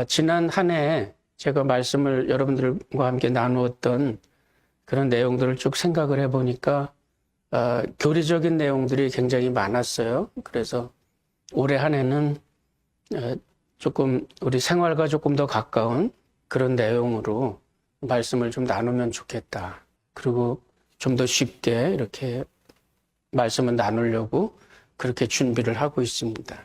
지난 한 해 제가 말씀을 여러분들과 함께 나누었던 그런 내용들을 쭉 생각을 해보니까 교리적인 내용들이 굉장히 많았어요. 그래서 올해 한 해는 조금 우리 생활과 조금 더 가까운 그런 내용으로 말씀을 좀 나누면 좋겠다. 그리고 좀 더 쉽게 이렇게 말씀을 나누려고 그렇게 준비를 하고 있습니다.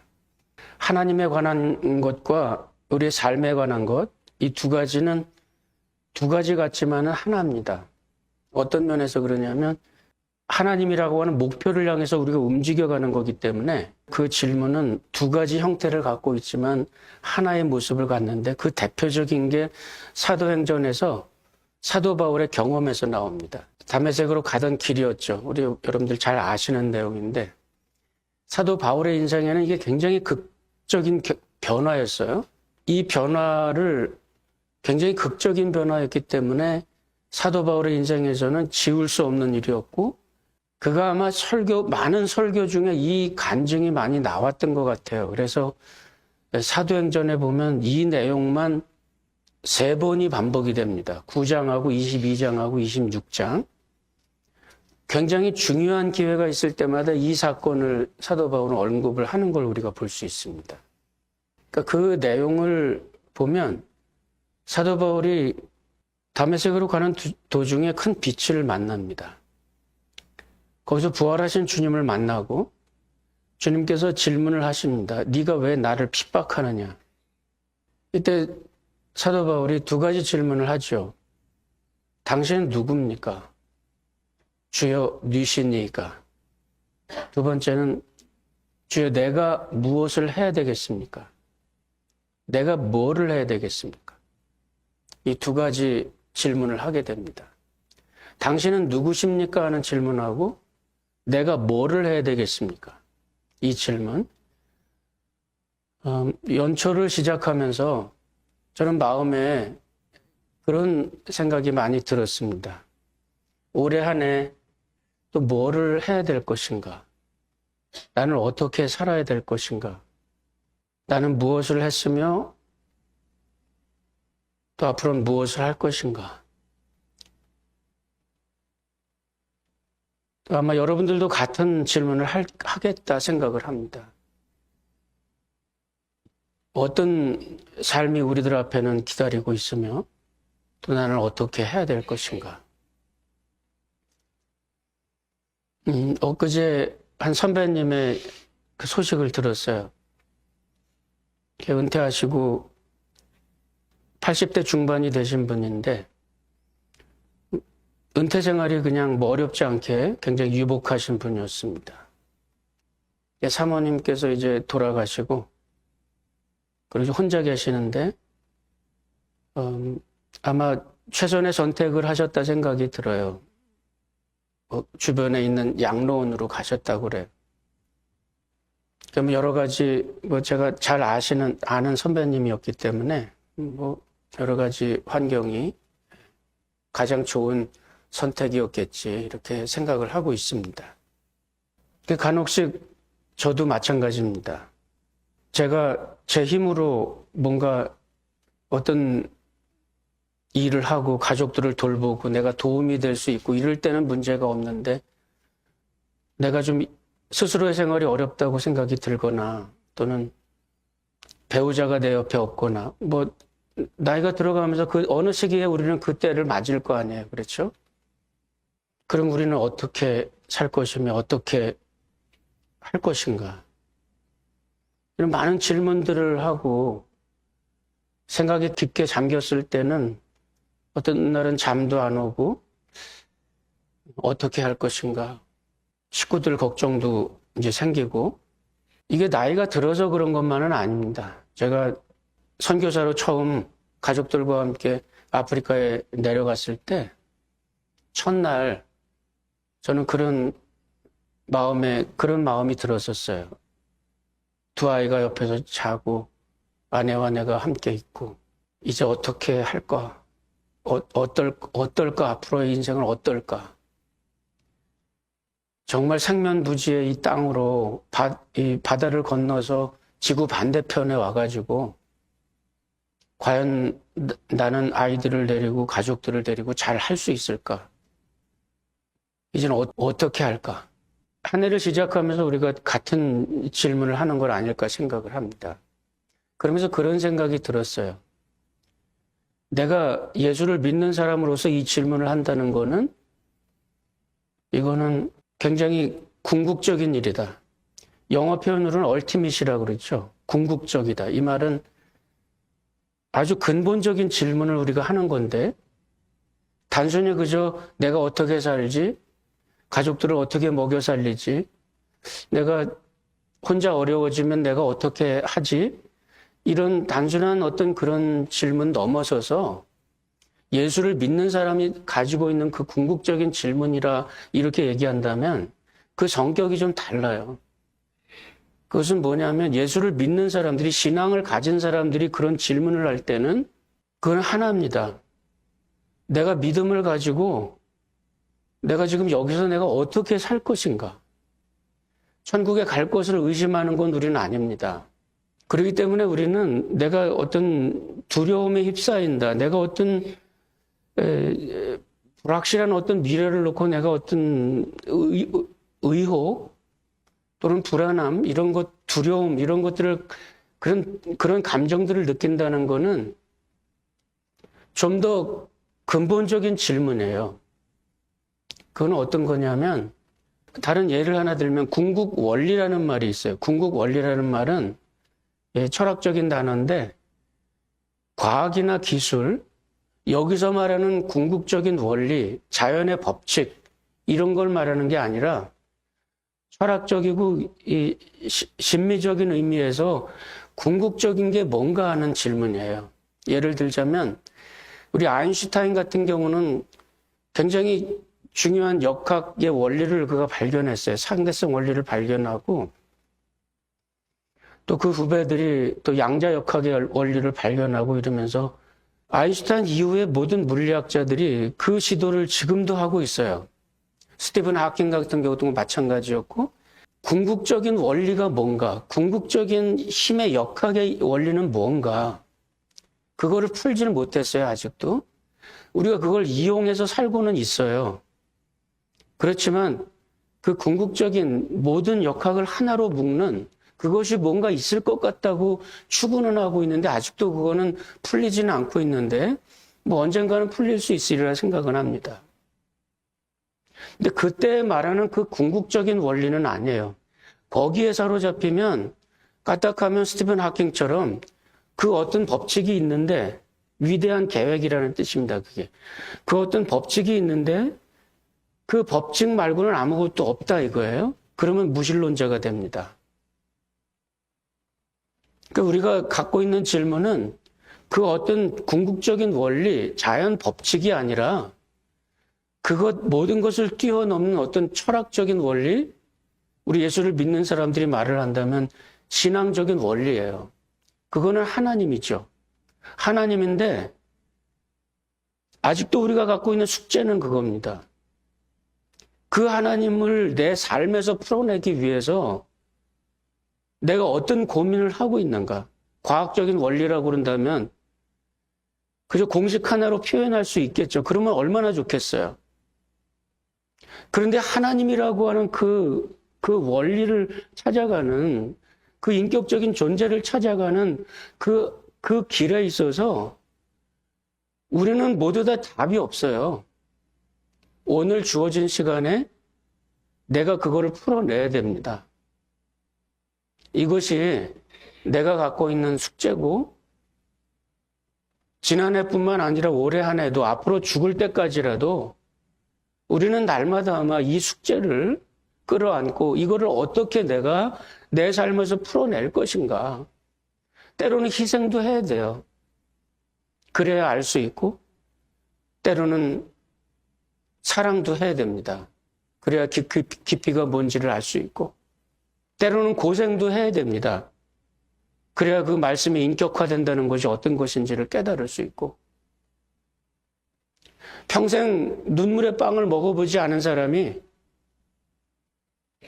하나님에 관한 것과 우리의 삶에 관한 것, 이 두 가지는 두 가지 같지만은 하나입니다. 어떤 면에서 그러냐면 하나님이라고 하는 목표를 향해서 우리가 움직여가는 거기 때문에 그 질문은 두 가지 형태를 갖고 있지만 하나의 모습을 갖는데 그 대표적인 게 사도행전에서 사도 바울의 경험에서 나옵니다. 다메섹으로 가던 길이었죠. 우리 여러분들 잘 아시는 내용인데 사도 바울의 인생에는 이게 굉장히 극적인 변화였어요. 이 변화를 굉장히 극적인 변화였기 때문에 사도 바울의 인생에서는 지울 수 없는 일이었고 그가 아마 많은 설교 중에 이 간증이 많이 나왔던 것 같아요. 그래서 사도행전에 보면 이 내용만 3번이 반복이 됩니다. 9장하고 22장하고 26장. 굉장히 중요한 기회가 있을 때마다 이 사건을 사도 바울은 언급을 하는 걸 우리가 볼 수 있습니다. 그러니까 그 내용을 보면 사도 바울이 다메섹으로 가는 도중에 큰 빛을 만납니다. 거기서 부활하신 주님을 만나고 주님께서 질문을 하십니다. 네가 왜 나를 핍박하느냐? 이때 사도 바울이 두 가지 질문을 하죠. 당신은 누굽니까? 주여 누시니까. 두 번째는 주여 내가 무엇을 해야 되겠습니까? 내가 뭐를 해야 되겠습니까? 이 두 가지 질문을 하게 됩니다. 당신은 누구십니까? 하는 질문하고 내가 뭐를 해야 되겠습니까? 이 질문. 연초를 시작하면서 저는 마음에 그런 생각이 많이 들었습니다. 올해 한 해 또 뭐를 해야 될 것인가? 나는 어떻게 살아야 될 것인가? 나는 무엇을 했으며 또 앞으로는 무엇을 할 것인가? 또 아마 여러분들도 같은 질문을 하겠다 생각을 합니다. 어떤 삶이 우리들 앞에는 기다리고 있으며 또 나는 어떻게 해야 될 것인가? 엊그제 한 선배님의 그 소식을 들었어요. 은퇴하시고 80대 중반이 되신 분인데 은퇴 생활이 그냥 뭐 어렵지 않게 굉장히 유복하신 분이었습니다. 사모님께서 이제 돌아가시고 그리고 혼자 계시는데 아마 최선의 선택을 하셨다 생각이 들어요. 주변에 있는 양로원으로 가셨다고 그래요. 그럼 여러 가지 제가 잘 아는 선배님이었기 때문에 여러 가지 환경이 가장 좋은 선택이었겠지 이렇게 생각을 하고 있습니다. 간혹씩 저도 마찬가지입니다. 제가 제 힘으로 뭔가 어떤 일을 하고 가족들을 돌보고 내가 도움이 될 수 있고 이럴 때는 문제가 없는데 내가 좀 스스로의 생활이 어렵다고 생각이 들거나 또는 배우자가 내 옆에 없거나 나이가 들어가면서 그 어느 시기에 우리는 그 때를 맞을 거 아니에요. 그렇죠? 그럼 우리는 어떻게 살 것이며 어떻게 할 것인가? 이런 많은 질문들을 하고 생각에 깊게 잠겼을 때는 어떤 날은 잠도 안 오고 어떻게 할 것인가? 식구들 걱정도 이제 생기고 이게 나이가 들어서 그런 것만은 아닙니다. 제가 선교사로 처음 가족들과 함께 아프리카에 내려갔을 때 첫날 저는 그런 마음이 들었었어요. 두 아이가 옆에서 자고 아내와 내가 함께 있고 이제 어떻게 할까? 어떨까? 앞으로의 인생은 어떨까? 정말 생면부지의 이 땅으로 이 바다를 건너서 지구 반대편에 와가지고 과연 나는 아이들을 데리고 가족들을 데리고 잘 할 수 있을까? 이제는 어떻게 할까? 한 해를 시작하면서 우리가 같은 질문을 하는 걸 아닐까 생각을 합니다. 그러면서 그런 생각이 들었어요. 내가 예수를 믿는 사람으로서 이 질문을 한다는 거는 이거는 굉장히 궁극적인 일이다. 영어 표현으로는 ultimate이라고 그러죠. 궁극적이다. 이 말은 아주 근본적인 질문을 우리가 하는 건데 단순히 그저 내가 어떻게 살지? 가족들을 어떻게 먹여 살리지? 내가 혼자 어려워지면 내가 어떻게 하지? 이런 단순한 어떤 그런 질문 넘어서서 예수를 믿는 사람이 가지고 있는 그 궁극적인 질문이라 이렇게 얘기한다면 그 성격이 좀 달라요. 그것은 뭐냐면 예수를 믿는 사람들이, 신앙을 가진 사람들이 그런 질문을 할 때는 그건 하나입니다. 내가 믿음을 가지고 내가 지금 여기서 내가 어떻게 살 것인가? 천국에 갈 것을 의심하는 건 우리는 아닙니다. 그렇기 때문에 우리는 내가 어떤 두려움에 휩싸인다. 내가 어떤 불확실한 어떤 미래를 놓고 내가 어떤 의혹 또는 불안함, 이런 것, 두려움, 이런 것들을, 그런 감정들을 느낀다는 거는 좀 더 근본적인 질문이에요. 그건 어떤 거냐면, 다른 예를 하나 들면 궁극 원리라는 말이 있어요. 궁극 원리라는 말은 철학적인 단어인데, 과학이나 기술, 여기서 말하는 궁극적인 원리, 자연의 법칙, 이런 걸 말하는 게 아니라, 철학적이고 이 심미적인 의미에서 궁극적인 게 뭔가 하는 질문이에요. 예를 들자면 우리 아인슈타인 같은 경우는 굉장히 중요한 역학의 원리를 그가 발견했어요. 상대성 원리를 발견하고 또 그 후배들이 또 양자역학의 원리를 발견하고 이러면서 아인슈타인 이후에 모든 물리학자들이 그 시도를 지금도 하고 있어요. 스티븐 하킹 같은 경우도 마찬가지였고, 궁극적인 원리가 뭔가, 궁극적인 힘의 역학의 원리는 뭔가, 그거를 풀지는 못했어요, 아직도. 우리가 그걸 이용해서 살고는 있어요. 그렇지만 그 궁극적인 모든 역학을 하나로 묶는 그것이 뭔가 있을 것 같다고 추구는 하고 있는데 아직도 그거는 풀리지는 않고 있는데 뭐 언젠가는 풀릴 수 있으리라 생각은 합니다. 근데 그때 말하는 그 궁극적인 원리는 아니에요. 거기에 사로잡히면 까딱하면 스티븐 하킹처럼 그 어떤 법칙이 있는데 위대한 계획이라는 뜻입니다. 그게. 그 어떤 법칙이 있는데 그 법칙 말고는 아무것도 없다 이거예요. 그러면 무신론자가 됩니다. 그러니까 우리가 갖고 있는 질문은 그 어떤 궁극적인 원리, 자연 법칙이 아니라 모든 것을 뛰어넘는 어떤 철학적인 원리, 우리 예수를 믿는 사람들이 말을 한다면 신앙적인 원리예요. 그거는 하나님이죠. 하나님인데 아직도 우리가 갖고 있는 숙제는 그겁니다. 그 하나님을 내 삶에서 풀어내기 위해서 내가 어떤 고민을 하고 있는가? 과학적인 원리라고 그런다면 그저 공식 하나로 표현할 수 있겠죠. 그러면 얼마나 좋겠어요. 그런데 하나님이라고 하는 그 원리를 찾아가는, 그 인격적인 존재를 찾아가는 그 길에 있어서 우리는 모두 다 답이 없어요. 오늘 주어진 시간에 내가 그거를 풀어내야 됩니다. 이것이 내가 갖고 있는 숙제고, 지난해뿐만 아니라 올해 한 해도 앞으로 죽을 때까지라도 우리는 날마다 아마 이 숙제를 끌어안고 이거를 어떻게 내가 내 삶에서 풀어낼 것인가. 때로는 희생도 해야 돼요. 그래야 알 수 있고, 때로는 사랑도 해야 됩니다. 그래야 깊이가 뭔지를 알 수 있고, 때로는 고생도 해야 됩니다. 그래야 그 말씀이 인격화된다는 것이 어떤 것인지를 깨달을 수 있고, 평생 눈물의 빵을 먹어보지 않은 사람이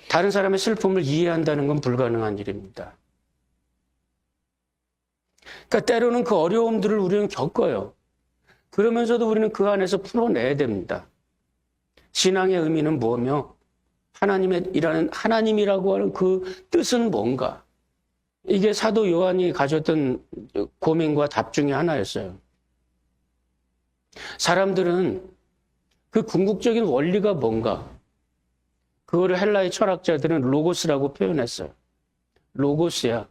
다른 사람의 슬픔을 이해한다는 건 불가능한 일입니다. 그러니까 때로는 그 어려움들을 우리는 겪어요. 그러면서도 우리는 그 안에서 풀어내야 됩니다. 신앙의 의미는 뭐며 하나님이라고 하는 그 뜻은 뭔가? 이게 사도 요한이 가졌던 고민과 답 중에 하나였어요. 사람들은 그 궁극적인 원리가 뭔가? 그거를 헬라의 철학자들은 로고스라고 표현했어요. 로고스야.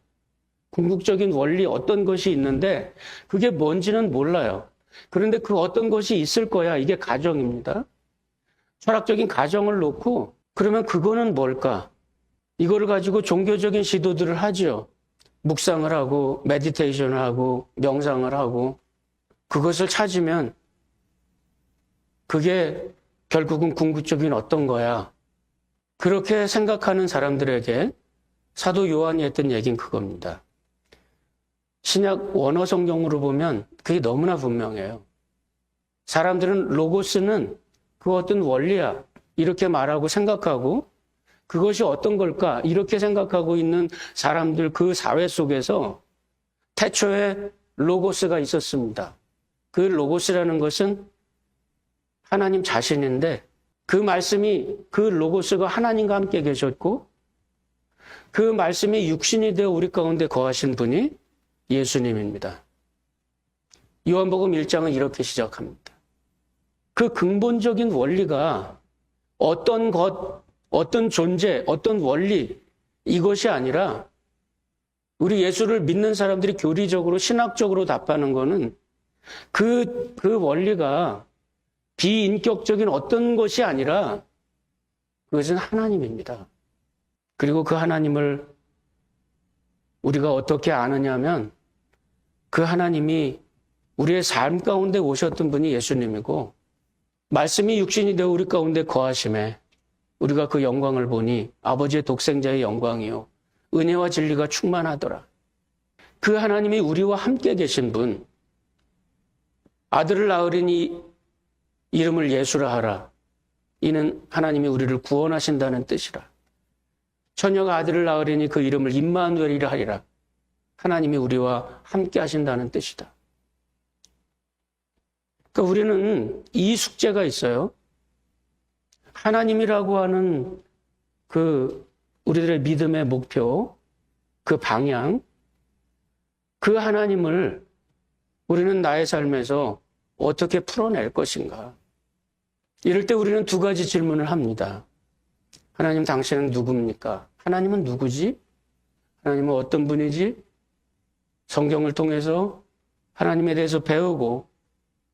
궁극적인 원리 어떤 것이 있는데 그게 뭔지는 몰라요. 그런데 그 어떤 것이 있을 거야. 이게 가정입니다. 철학적인 가정을 놓고 그러면 그거는 뭘까? 이거를 가지고 종교적인 시도들을 하죠. 묵상을 하고 메디테이션을 하고 명상을 하고 그것을 찾으면 그게 결국은 궁극적인 어떤 거야. 그렇게 생각하는 사람들에게 사도 요한이 했던 얘기는 그겁니다. 신약 원어 성경으로 보면 그게 너무나 분명해요. 사람들은 로고스는 그 어떤 원리야 이렇게 말하고 생각하고 그것이 어떤 걸까 이렇게 생각하고 있는 사람들 그 사회 속에서 태초에 로고스가 있었습니다. 그 로고스라는 것은 하나님 자신인데 그 말씀이 그 로고스가 하나님과 함께 계셨고 그 말씀이 육신이 되어 우리 가운데 거하신 분이 예수님입니다. 요한복음 1장은 이렇게 시작합니다. 그 근본적인 원리가 어떤 것, 어떤 존재, 어떤 원리 이것이 아니라 우리 예수를 믿는 사람들이 교리적으로 신학적으로 답하는 거는 그 원리가 비인격적인 어떤 것이 아니라 그것은 하나님입니다. 그리고 그 하나님을 우리가 어떻게 아느냐면 그 하나님이 우리의 삶 가운데 오셨던 분이 예수님이고 말씀이 육신이 되어 우리 가운데 거하심에 우리가 그 영광을 보니 아버지의 독생자의 영광이요 은혜와 진리가 충만하더라. 그 하나님이 우리와 함께 계신 분 아들을 낳으리니 이름을 예수라 하라. 이는 하나님이 우리를 구원하신다는 뜻이라. 처녀가 아들을 낳으리니 그 이름을 임마누엘이라 하리라. 하나님이 우리와 함께 하신다는 뜻이다. 그러니까 우리는 이 숙제가 있어요. 하나님이라고 하는 그 우리들의 믿음의 목표, 그 방향, 그 하나님을 우리는 나의 삶에서 어떻게 풀어낼 것인가. 이럴 때 우리는 두 가지 질문을 합니다. 하나님 당신은 누굽니까? 하나님은 누구지? 하나님은 어떤 분이지? 성경을 통해서 하나님에 대해서 배우고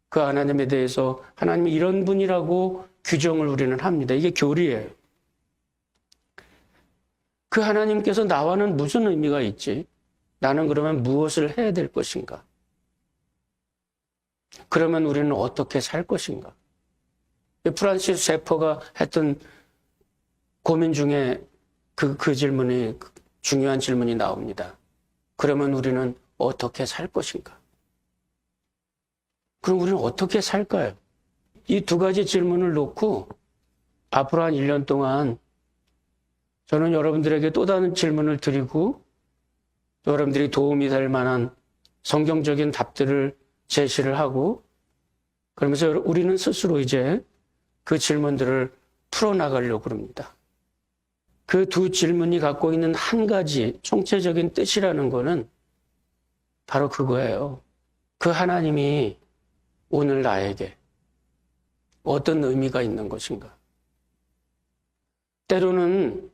그 하나님에 대해서 하나님이 이런 분이라고 규정을 우리는 합니다. 이게 교리예요. 그 하나님께서 나와는 무슨 의미가 있지? 나는 그러면 무엇을 해야 될 것인가? 그러면 우리는 어떻게 살 것인가? 프란시스 세퍼가 했던 고민 중에 그 질문이 중요한 질문이 나옵니다. 그러면 우리는 어떻게 살 것인가? 그럼 우리는 어떻게 살까요? 이 두 가지 질문을 놓고 앞으로 한 1년 동안 저는 여러분들에게 또 다른 질문을 드리고 또 여러분들이 도움이 될 만한 성경적인 답들을 제시를 하고 그러면서 우리는 스스로 이제 그 질문들을 풀어나가려고 합니다. 그 두 질문이 갖고 있는 한 가지 총체적인 뜻이라는 거는 바로 그거예요. 그 하나님이 오늘 나에게 어떤 의미가 있는 것인가? 때로는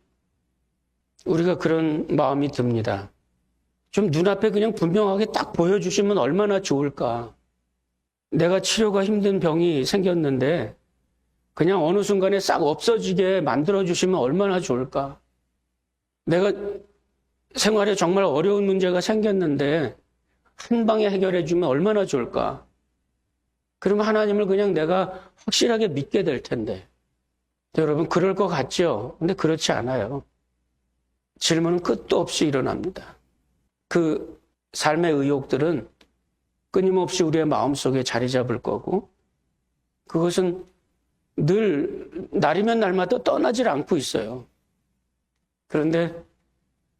우리가 그런 마음이 듭니다. 좀 눈앞에 그냥 분명하게 딱 보여주시면 얼마나 좋을까? 내가 치료가 힘든 병이 생겼는데 그냥 어느 순간에 싹 없어지게 만들어주시면 얼마나 좋을까? 내가 생활에 정말 어려운 문제가 생겼는데 한 방에 해결해주면 얼마나 좋을까? 그러면 하나님을 그냥 내가 확실하게 믿게 될 텐데. 여러분, 그럴 것 같죠? 근데 그렇지 않아요. 질문은 끝도 없이 일어납니다. 그 삶의 의욕들은 끊임없이 우리의 마음속에 자리 잡을 거고 그것은 늘 날이면 날마다 떠나질 않고 있어요. 그런데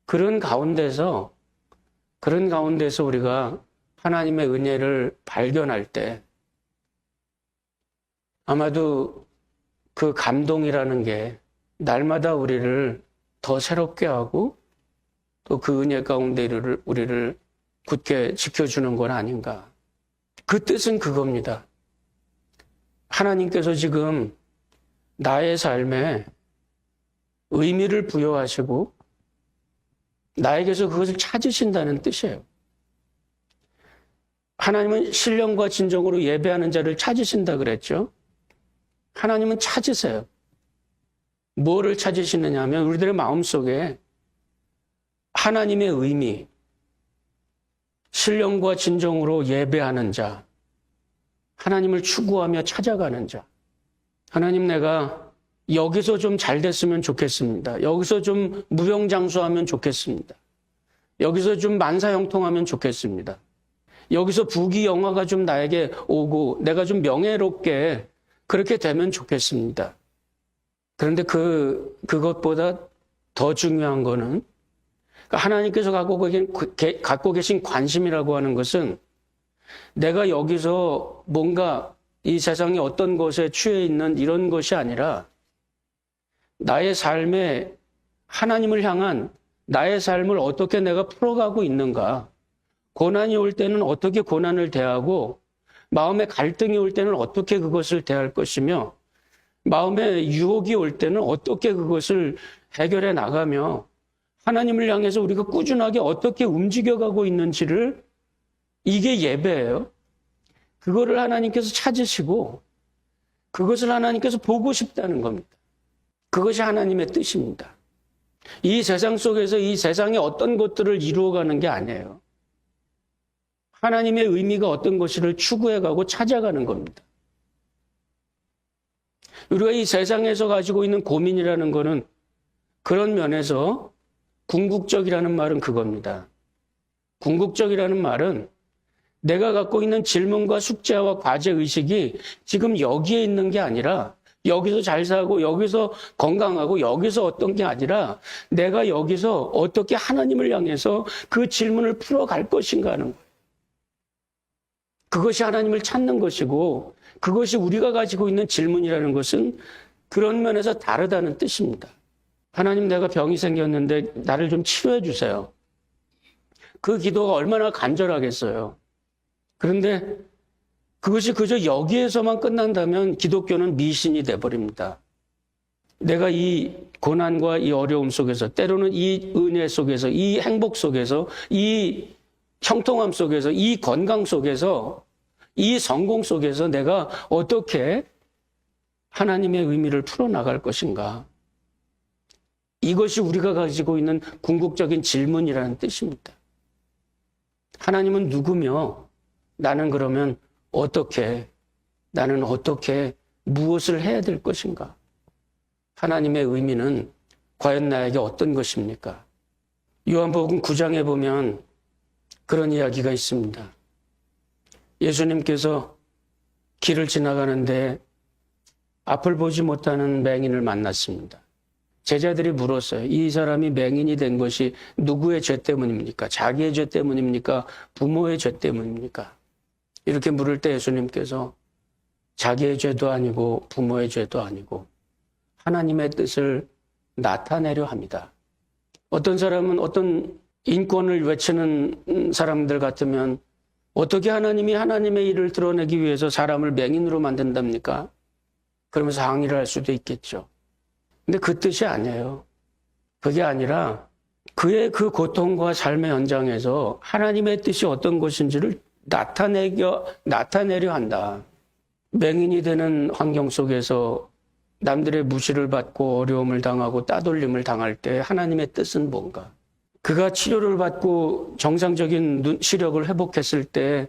그런 가운데서 그런 가운데서 우리가 하나님의 은혜를 발견할 때 아마도 그 감동이라는 게 날마다 우리를 더 새롭게 하고 또 그 은혜 가운데 우리를 굳게 지켜주는 건 아닌가. 그 뜻은 그겁니다. 하나님께서 지금 나의 삶에 의미를 부여하시고 나에게서 그것을 찾으신다는 뜻이에요. 하나님은 신령과 진정으로 예배하는 자를 찾으신다 그랬죠. 하나님은 찾으세요. 뭐를 찾으시느냐 하면 우리들의 마음속에 하나님의 의미, 신령과 진정으로 예배하는 자, 하나님을 추구하며 찾아가는 자. 하나님, 내가 여기서 좀 잘 됐으면 좋겠습니다. 여기서 좀 무병장수하면 좋겠습니다. 여기서 좀 만사형통하면 좋겠습니다. 여기서 부귀영화가 좀 나에게 오고 내가 좀 명예롭게 그렇게 되면 좋겠습니다. 그런데 그것보다 더 중요한 거는 하나님께서 갖고 계신 관심이라고 하는 것은 내가 여기서 뭔가 이 세상의 어떤 것에 취해 있는 이런 것이 아니라 나의 삶에 하나님을 향한 나의 삶을 어떻게 내가 풀어가고 있는가. 고난이 올 때는 어떻게 고난을 대하고 마음에 갈등이 올 때는 어떻게 그것을 대할 것이며 마음에 유혹이 올 때는 어떻게 그것을 해결해 나가며 하나님을 향해서 우리가 꾸준하게 어떻게 움직여가고 있는지를 이게 예배예요. 그거를 하나님께서 찾으시고 그것을 하나님께서 보고 싶다는 겁니다. 그것이 하나님의 뜻입니다. 이 세상 속에서 이 세상의 어떤 것들을 이루어가는 게 아니에요. 하나님의 의미가 어떤 것을 추구해가고 찾아가는 겁니다. 우리가 이 세상에서 가지고 있는 고민이라는 거는 그런 면에서 궁극적이라는 말은 그겁니다. 궁극적이라는 말은 내가 갖고 있는 질문과 숙제와 과제의식이 지금 여기에 있는 게 아니라 여기서 잘 살고 여기서 건강하고 여기서 어떤 게 아니라 내가 여기서 어떻게 하나님을 향해서 그 질문을 풀어갈 것인가 하는 거예요. 그것이 하나님을 찾는 것이고 그것이 우리가 가지고 있는 질문이라는 것은 그런 면에서 다르다는 뜻입니다. 하나님, 내가 병이 생겼는데 나를 좀 치료해 주세요. 그 기도가 얼마나 간절하겠어요. 그런데 그것이 그저 여기에서만 끝난다면 기독교는 미신이 돼버립니다. 내가 이 고난과 이 어려움 속에서 때로는 이 은혜 속에서 이 행복 속에서 이 형통함 속에서 이 건강 속에서 이 성공 속에서 내가 어떻게 하나님의 의미를 풀어나갈 것인가. 이것이 우리가 가지고 있는 궁극적인 질문이라는 뜻입니다. 하나님은 누구며 나는 그러면 나는 어떻게 무엇을 해야 될 것인가? 하나님의 의미는 과연 나에게 어떤 것입니까? 요한복음 9장에 보면 그런 이야기가 있습니다. 예수님께서 길을 지나가는데 앞을 보지 못하는 맹인을 만났습니다. 제자들이 물었어요. 이 사람이 맹인이 된 것이 누구의 죄 때문입니까? 자기의 죄 때문입니까? 부모의 죄 때문입니까? 이렇게 물을 때 예수님께서 자기의 죄도 아니고 부모의 죄도 아니고 하나님의 뜻을 나타내려 합니다. 어떤 사람은 어떤 인권을 외치는 사람들 같으면 어떻게 하나님이 하나님의 일을 드러내기 위해서 사람을 맹인으로 만든답니까? 그러면서 항의를 할 수도 있겠죠. 근데 그 뜻이 아니에요. 그게 아니라 그의 그 고통과 삶의 현장에서 하나님의 뜻이 어떤 것인지를 나타내려 한다. 맹인이 되는 환경 속에서 남들의 무시를 받고 어려움을 당하고 따돌림을 당할 때 하나님의 뜻은 뭔가? 그가 치료를 받고 정상적인 시력을 회복했을 때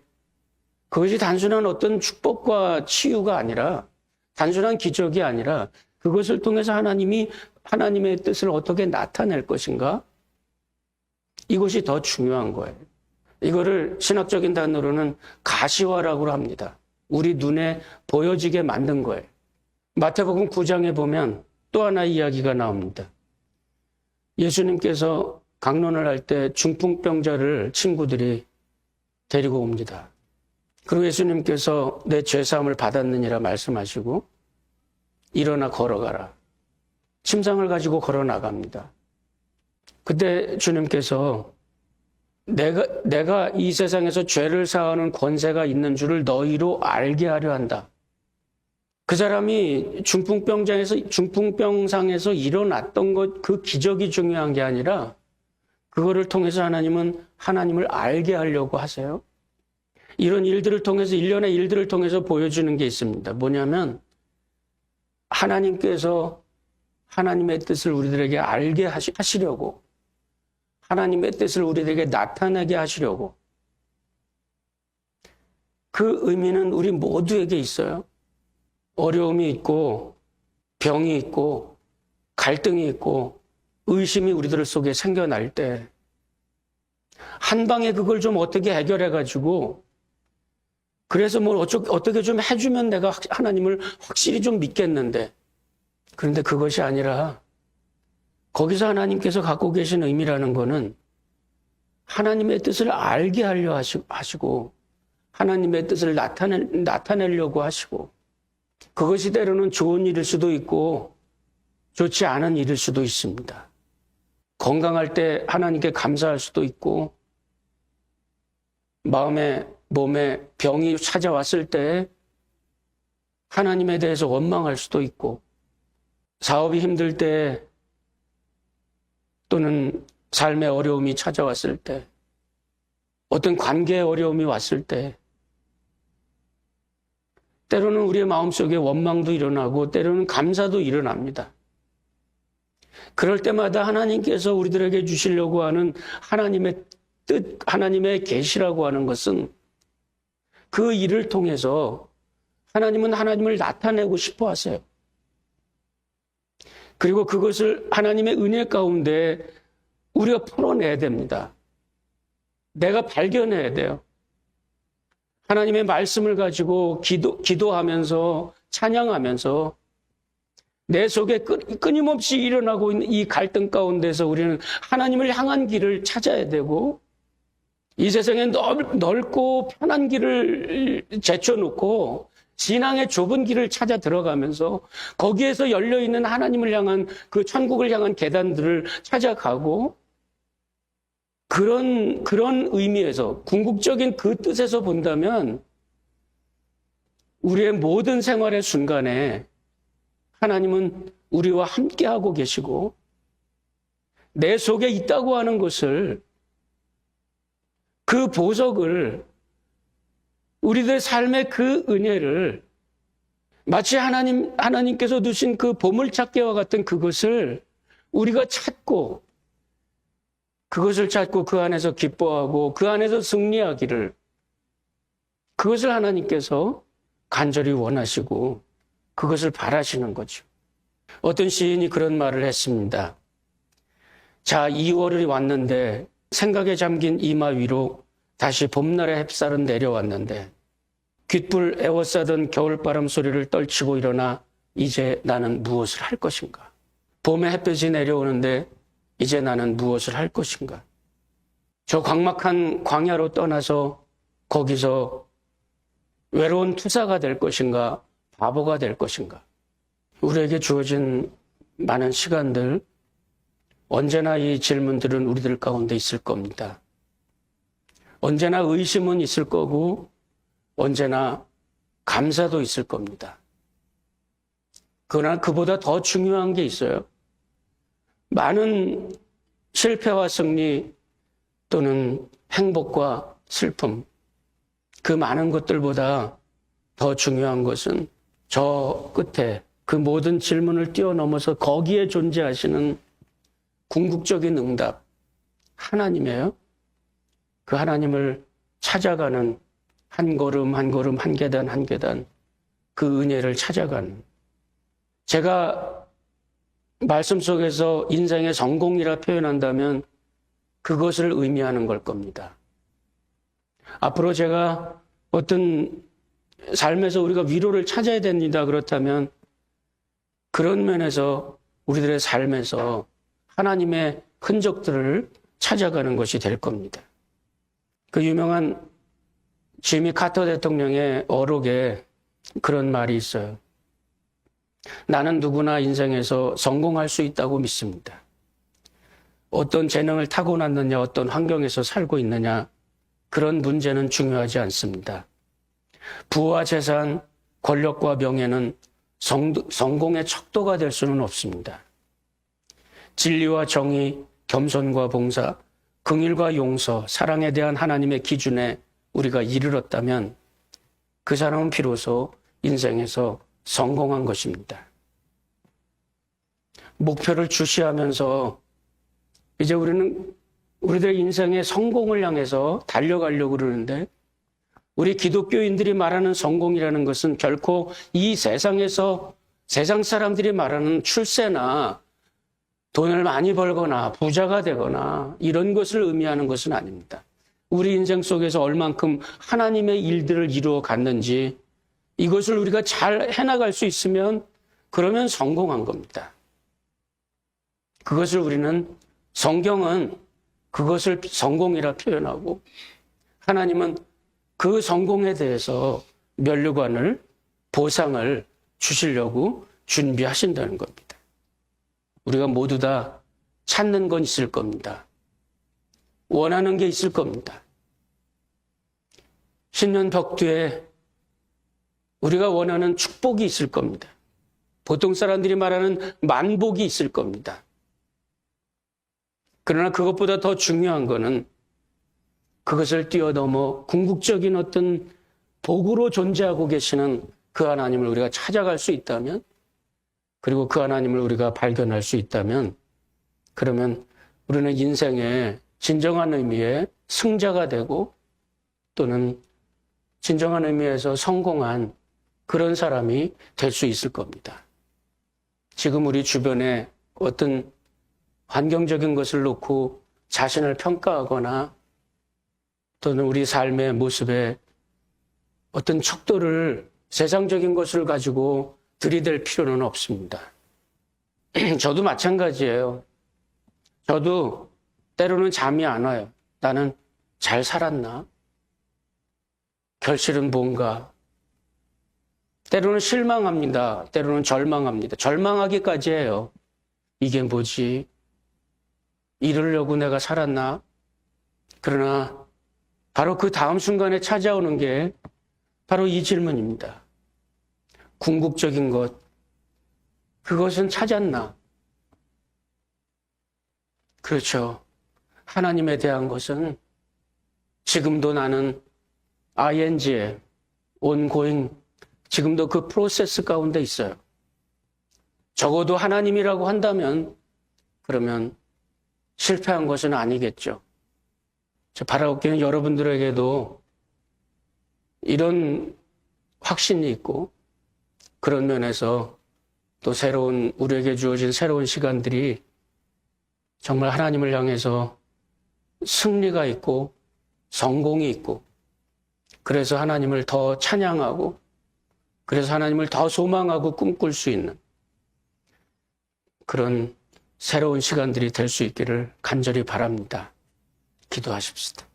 그것이 단순한 어떤 축복과 치유가 아니라 단순한 기적이 아니라 그것을 통해서 하나님이 하나님의 뜻을 어떻게 나타낼 것인가? 이것이 더 중요한 거예요. 이거를 신학적인 단어로는 가시화라고 합니다. 우리 눈에 보여지게 만든 거예요. 마태복음 9장에 보면 또 하나의 이야기가 나옵니다. 예수님께서 강론을 할 때 중풍병자를 친구들이 데리고 옵니다. 그리고 예수님께서 내 죄사함을 받았느니라 말씀하시고 일어나 걸어가라. 침상을 가지고 걸어 나갑니다. 그때 주님께서 내가 이 세상에서 죄를 사하는 권세가 있는 줄을 너희로 알게 하려 한다. 그 사람이 중풍병상에서 일어났던 것, 그 기적이 중요한 게 아니라 그거를 통해서 하나님은 하나님을 알게 하려고 하세요. 이런 일들을 통해서, 일련의 일들을 통해서 보여주는 게 있습니다. 뭐냐면 하나님께서 하나님의 뜻을 우리들에게 알게 하시려고, 하나님의 뜻을 우리들에게 나타내게 하시려고. 그 의미는 우리 모두에게 있어요. 어려움이 있고 병이 있고 갈등이 있고 의심이 우리들 속에 생겨날 때 한 방에 그걸 좀 어떻게 해결해가지고, 그래서 뭘 어떻게 좀 해주면 내가 하나님을 확실히 좀 믿겠는데, 그런데 그것이 아니라 거기서 하나님께서 갖고 계신 의미라는 거는 하나님의 뜻을 알게 하려 하시고 하나님의 뜻을 나타내려고 하시고, 그것이 때로는 좋은 일일 수도 있고 좋지 않은 일일 수도 있습니다. 건강할 때 하나님께 감사할 수도 있고, 마음에 몸에 병이 찾아왔을 때 하나님에 대해서 원망할 수도 있고, 사업이 힘들 때 또는 삶의 어려움이 찾아왔을 때, 어떤 관계의 어려움이 왔을 때, 때로는 우리의 마음속에 원망도 일어나고 때로는 감사도 일어납니다. 그럴 때마다 하나님께서 우리들에게 주시려고 하는 하나님의 뜻, 하나님의 계시라고 하는 것은 그 일을 통해서 하나님은 하나님을 나타내고 싶어 하세요. 그리고 그것을 하나님의 은혜 가운데 우리가 풀어내야 됩니다. 내가 발견해야 돼요. 하나님의 말씀을 가지고 기도하면서 찬양하면서 내 속에 끊임없이 일어나고 있는 이 갈등 가운데서 우리는 하나님을 향한 길을 찾아야 되고, 이 세상에 넓고 편한 길을 제쳐놓고 신앙의 좁은 길을 찾아 들어가면서 거기에서 열려있는 하나님을 향한 그 천국을 향한 계단들을 찾아가고, 그런 의미에서, 궁극적인 그 뜻에서 본다면 우리의 모든 생활의 순간에 하나님은 우리와 함께하고 계시고 내 속에 있다고 하는 것을, 그 보석을, 우리들 삶의 그 은혜를 마치 하나님께서 두신 그 보물찾기와 같은 그것을 우리가 찾고, 그것을 찾고 그 안에서 기뻐하고 그 안에서 승리하기를, 그것을 하나님께서 간절히 원하시고 그것을 바라시는 거죠. 어떤 시인이 그런 말을 했습니다. 자, 2월이 왔는데 생각에 잠긴 이마 위로 다시 봄날의 햇살은 내려왔는데, 귓불 에워싸던 겨울바람 소리를 떨치고 일어나 이제 나는 무엇을 할 것인가? 봄의 햇볕이 내려오는데 이제 나는 무엇을 할 것인가? 저 광막한 광야로 떠나서 거기서 외로운 투사가 될 것인가? 바보가 될 것인가? 우리에게 주어진 많은 시간들, 언제나 이 질문들은 우리들 가운데 있을 겁니다. 언제나 의심은 있을 거고 언제나 감사도 있을 겁니다. 그러나 그보다 더 중요한 게 있어요. 많은 실패와 승리 또는 행복과 슬픔, 그 많은 것들보다 더 중요한 것은 저 끝에 그 모든 질문을 뛰어넘어서 거기에 존재하시는 궁극적인 응답, 하나님이에요. 그 하나님을 찾아가는 한 걸음 한 걸음, 한 계단 한 계단, 그 은혜를 찾아가는, 제가 말씀 속에서 인생의 성공이라 표현한다면 그것을 의미하는 걸 겁니다. 앞으로 제가 어떤 삶에서 우리가 위로를 찾아야 됩니다. 그렇다면 그런 면에서 우리들의 삶에서 하나님의 흔적들을 찾아가는 것이 될 겁니다. 그 유명한 지미 카터 대통령의 어록에 그런 말이 있어요. 나는 누구나 인생에서 성공할 수 있다고 믿습니다. 어떤 재능을 타고났느냐, 어떤 환경에서 살고 있느냐, 그런 문제는 중요하지 않습니다. 부와 재산, 권력과 명예는 성공의 척도가 될 수는 없습니다. 진리와 정의, 겸손과 봉사, 긍휼과 용서, 사랑에 대한 하나님의 기준에 우리가 이르렀다면 그 사람은 비로소 인생에서 성공한 것입니다. 목표를 주시하면서 이제 우리들 인생의 성공을 향해서 달려가려고 그러는데, 우리 기독교인들이 말하는 성공이라는 것은 결코 이 세상에서 세상 사람들이 말하는 출세나 돈을 많이 벌거나 부자가 되거나 이런 것을 의미하는 것은 아닙니다. 우리 인생 속에서 얼만큼 하나님의 일들을 이루어 갔는지 이것을 우리가 잘 해나갈 수 있으면 그러면 성공한 겁니다. 그것을 성경은 그것을 성공이라 표현하고, 하나님은 그 성공에 대해서 면류관을, 보상을 주시려고 준비하신다는 겁니다. 우리가 모두 다 찾는 건 있을 겁니다. 원하는 게 있을 겁니다. 신년 덕뒤에 우리가 원하는 축복이 있을 겁니다. 보통 사람들이 말하는 만복이 있을 겁니다. 그러나 그것보다 더 중요한 거는 그것을 뛰어넘어 궁극적인 어떤 복으로 존재하고 계시는 그 하나님을 우리가 찾아갈 수 있다면, 그리고 그 하나님을 우리가 발견할 수 있다면, 그러면 우리는 인생의 진정한 의미의 승자가 되고 또는 진정한 의미에서 성공한 그런 사람이 될 수 있을 겁니다. 지금 우리 주변에 어떤 환경적인 것을 놓고 자신을 평가하거나 또는 우리 삶의 모습에 어떤 척도를, 세상적인 것을 가지고 들이댈 필요는 없습니다. 저도 마찬가지예요. 저도 때로는 잠이 안 와요. 나는 잘 살았나? 결실은 뭔가? 때로는 실망합니다. 때로는 절망합니다. 절망하기까지 해요. 이게 뭐지? 이러려고 내가 살았나? 그러나 바로 그 다음 순간에 찾아오는 게 바로 이 질문입니다. 궁극적인 것, 그것은 찾았나? 그렇죠. 하나님에 대한 것은 지금도 나는 ing에 ongoing, 지금도 그 프로세스 가운데 있어요. 적어도 하나님이라고 한다면 그러면 실패한 것은 아니겠죠. 저 바라옵기는 여러분들에게도 이런 확신이 있고, 그런 면에서 또 우리에게 주어진 새로운 시간들이 정말 하나님을 향해서 승리가 있고 성공이 있고, 그래서 하나님을 더 찬양하고, 그래서 하나님을 더 소망하고 꿈꿀 수 있는 그런 새로운 시간들이 될 수 있기를 간절히 바랍니다. 기도하십시다.